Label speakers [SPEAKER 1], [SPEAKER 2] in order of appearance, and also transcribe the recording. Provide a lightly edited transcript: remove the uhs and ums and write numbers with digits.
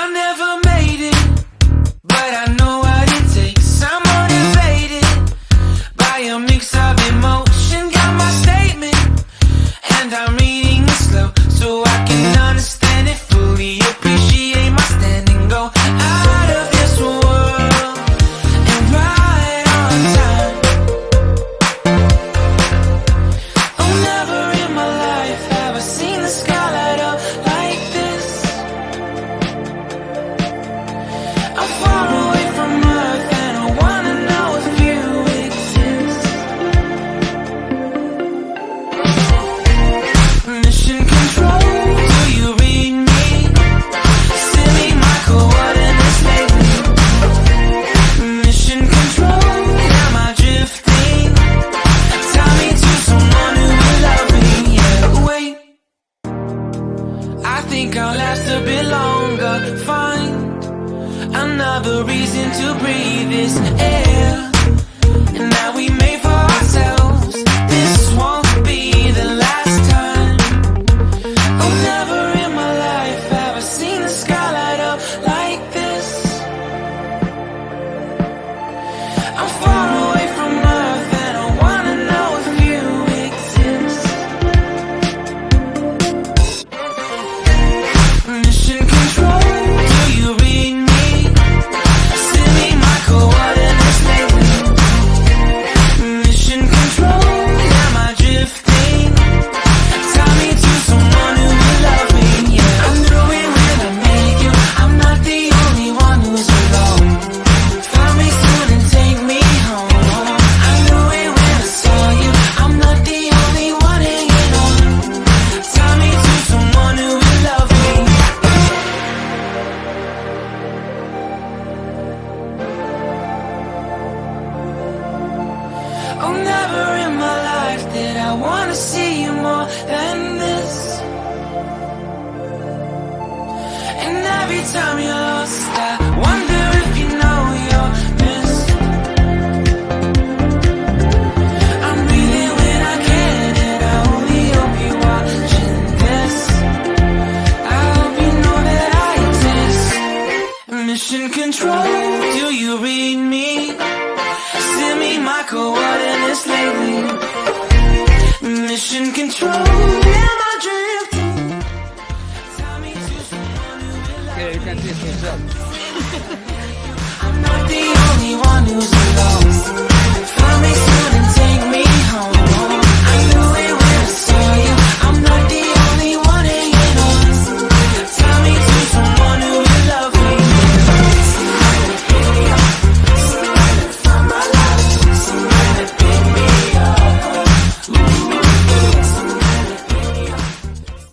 [SPEAKER 1] I never made it, but I know what it takes. I'm motivated by a mix of emotion. Got my statement, and I'm reading it slow so I can understand it fully. Appreciate my standing, go out of this world and right on time. Oh, never in my life have I seen the sky light up like this. I'm far away from Earth and I wanna know if you exist. Mission control, do you read me? Send me my coordinates lately. Mission control, am I drifting? Tie me to someone who will love me. Yeah, wait, I think I'll last a bit longer. Find another reason to breathe this air, and that we made for ourselves. This won't be the last time. Oh, never in my life have I seen the sky light up like this. I'm far away from Earth and I wanna know if you exist. Mission control, do you read me? Send me my coordinates lately. Mission control, am I drifting? Tie me to someone who will love me. Yeah, I knew it when I met you. I'm not the only one who's alone. Find me soon and take me home. I knew it when I saw you. I'm not the only one hanging on. Tie me to someone who will love me. Oh, never in my life did I wanna see you more than this. And every time you're lost, I wonder if you know you're missed. I'm breathing when I can, and I only hope you're watching this. I hope you know that I exist. Mission control, do you read me? Send me my coordinates lately. Mission control, am I drifting? Tie me to someone who will love
[SPEAKER 2] Okay, you can see yourself.
[SPEAKER 1] I'm not the only one who's alone.